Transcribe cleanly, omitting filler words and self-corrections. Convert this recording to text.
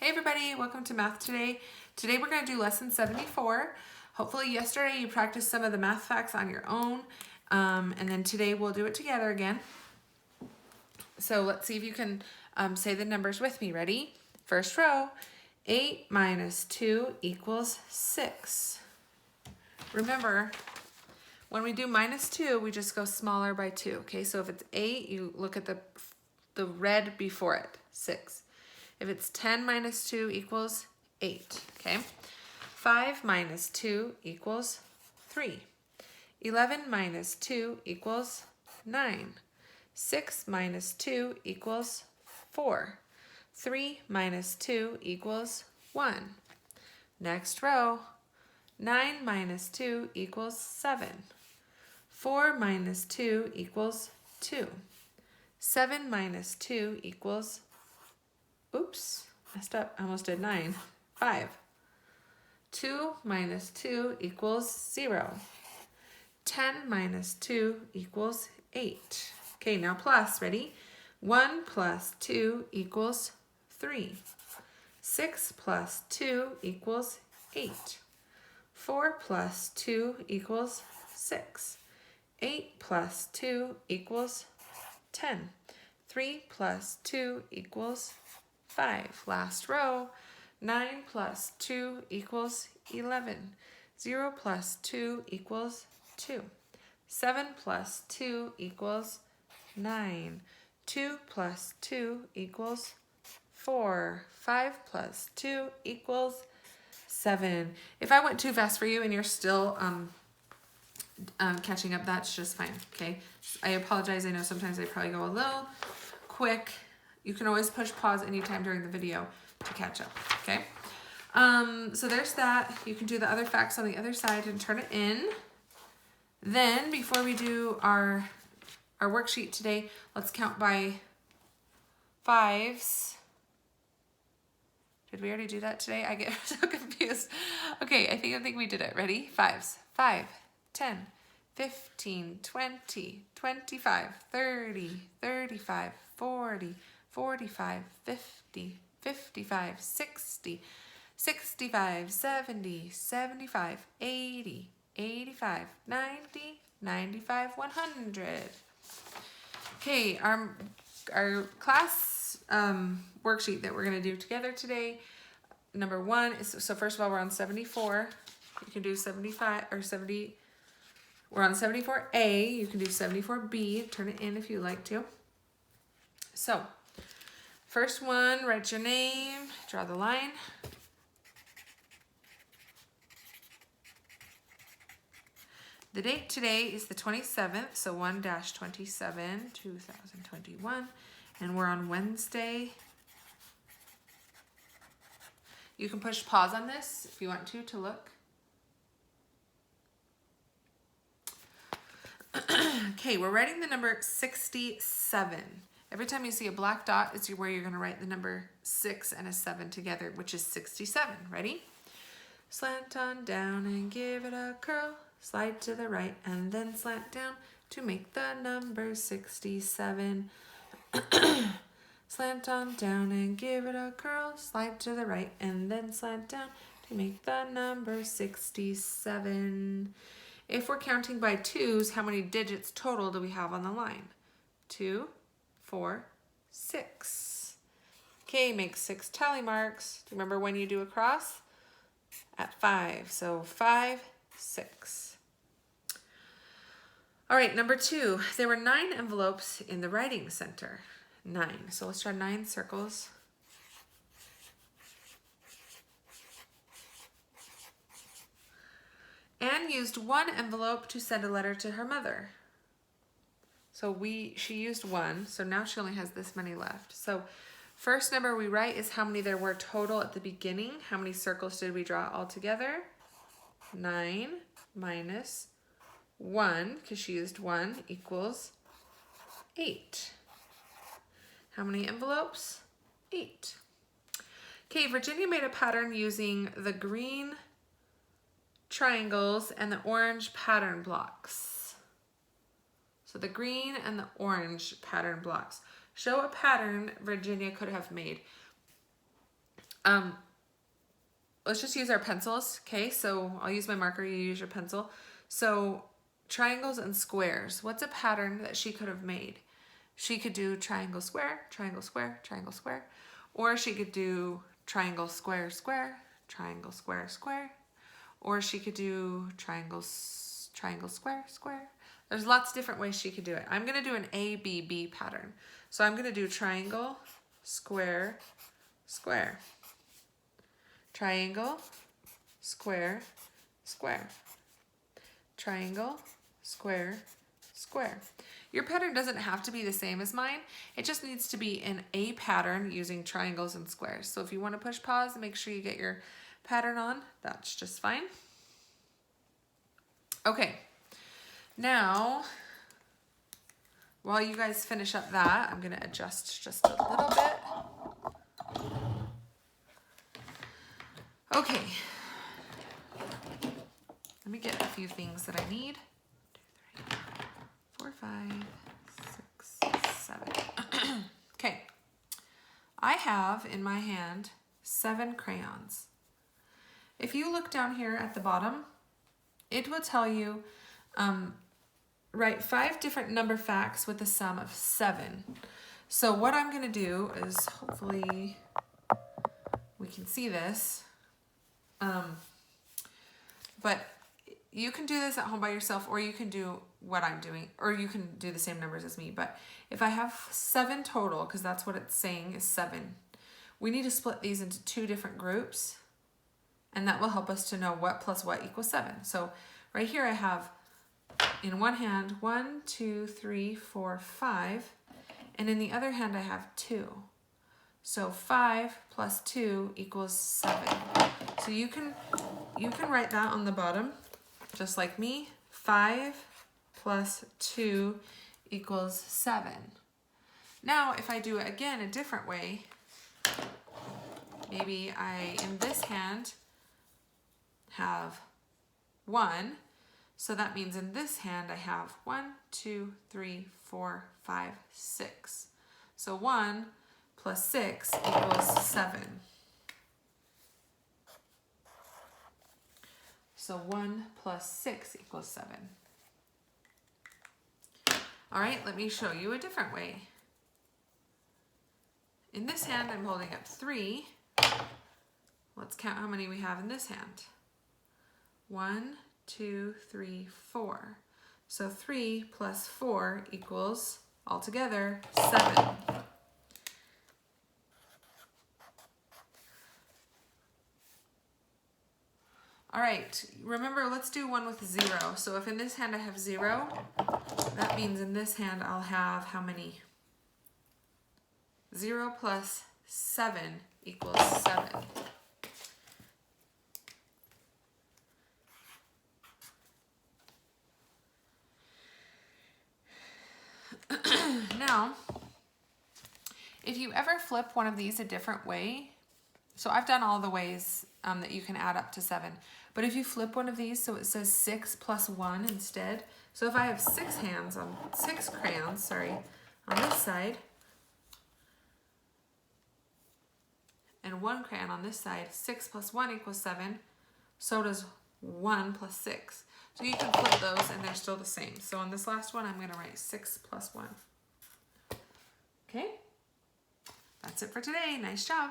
Hey everybody, welcome to Math Today. Today we're going to do lesson 74. Hopefully yesterday you practiced some of the math facts on your own, and then today we'll do it together again. So let's see if you can say the numbers with me. Ready? First row, 8 minus 2 equals 6. Remember, when we do minus 2, we just go smaller by 2. Okay, so if it's 8, you look at the red before it, 6. If it's 10 minus 2 equals 8, okay? 5 minus 2 equals 3. 11 minus 2 equals 9. 6 minus 2 equals 4. 3 minus 2 equals 1. Next row, 9 minus 2 equals 7. 4 minus 2 equals 2. 7 minus 2 equals oops, messed up, I almost did 9. 5. 2 minus 2 equals 0. 10 minus 2 equals 8. Okay, now plus, ready? 1 plus 2 equals 3. 6 plus 2 equals 8. 4 plus 2 equals 6. 8 plus 2 equals 10. 3 plus 2 equals 5. Last row, 9 plus 2 equals 11. 0 plus 2 equals 2. 7 plus 2 equals 9. 2 plus 2 equals 4. 5 plus 2 equals 7. If I went too fast for you and you're still catching up, that's just fine, okay? I apologize. I know sometimes I probably go a little quick. You can always push pause anytime during the video to catch up, okay? So there's that. You can do the other facts on the other side and turn it in. Then, before we do our worksheet today, let's count by fives. Did we already do that today? I get so confused. Okay, I think we did it. Ready? Fives. 5, 10, 15, 20, 25, 30, 35, 40, 45, 50, 55, 60, 65, 70, 75, 80, 85, 90, 95, 100. Okay, our class worksheet that we're going to do together today, number 1 is, so first of all, we're on 74. You can do 75 or 70. We're on 74A. You can do 74B. Turn it in if you like to. So, first one, write your name, draw the line. The date today is the 27th, so 1-27, 2021, and we're on Wednesday. You can push pause on this if you want to look. Okay, we're writing the number 67. Every time you see a black dot, it's where you're going to write the number 6 and a 7 together, which is 67. Ready? Slant on down and give it a curl. Slide to the right and then slant down to make the number 67. Slant on down and give it a curl. Slide to the right and then slant down to make the number 67. If we're counting by twos, how many digits total do we have on the line? 2, 4, 6. Okay, make 6 tally marks. Do you remember when you do a cross? At 5. So 5, 6. All right, number 2. There were 9 envelopes in the writing center. 9. So let's draw 9 circles. Anne used 1 envelope to send a letter to her mother. So she used 1, so now she only has this many left. So first number we write is how many there were total at the beginning. How many circles did we draw all together? 9 minus 1, because she used 1, equals 8. How many envelopes? 8. Okay, Virginia made a pattern using the green triangles and the orange pattern blocks. So the green and the orange pattern blocks. Show a pattern Virginia could have made. Let's just use our pencils, okay? So I'll use my marker, you use your pencil. So triangles and squares. What's a pattern that she could have made? She could do triangle, square, triangle, square, triangle, square. Or she could do triangle, square, square, triangle, square, square. Or she could do triangle, square, square. There's lots of different ways she could do it. I'm going to do an ABB pattern. So I'm going to do triangle, square, square. Triangle, square, square. Triangle, square, square. Your pattern doesn't have to be the same as mine. It just needs to be in a pattern using triangles and squares. So if you want to push pause and make sure you get your pattern on, that's just fine. Okay, now, while you guys finish up that, I'm going to adjust just a little bit. Okay, let me get a few things that I need. 2, 3, 4, 5, 6, 7. Okay, I have in my hand 7 crayons. If you look down here at the bottom, it will tell you write 5 different number facts with a sum of 7. So what I'm going to do is, hopefully we can see this, but you can do this at home by yourself, or you can do what I'm doing, or you can do the same numbers as me. But if I have 7 total, because that's what it's saying is 7, we need to split these into 2 different groups, and that will help us to know what plus what equals 7. So right here I have in one hand 1, 2, 3, 4, 5, and in the other hand I have 2. So 5 plus 2 equals 7. So you can write that on the bottom, just like me. 5 plus 2 equals 7. Now, if I do it again a different way, maybe I, in this hand, have 1. So that means in this hand I have 1, 2, 3, 4, 5, 6. So 1 plus 6 equals 7. So 1 plus 6 equals 7. All right, let me show you a different way. In this hand, I'm holding up 3. Let's count how many we have in this hand. 1, 2, 3, 4. So 3 plus 4 equals, altogether, 7. All right, remember, let's do one with 0. So if in this hand I have 0, that means in this hand I'll have how many? 0 plus 7 equals 7. Now, if you ever flip one of these a different way, so I've done all the ways that you can add up to 7, but if you flip one of these so it says 6 plus 1 instead, so if I have 6 crayons, on this side, and 1 crayon on this side, 6 plus 1 equals 7, so does 1 plus 6. So you can flip those and they're still the same. So on this last one, I'm going to write 6 plus 1. Okay, that's it for today. Nice job.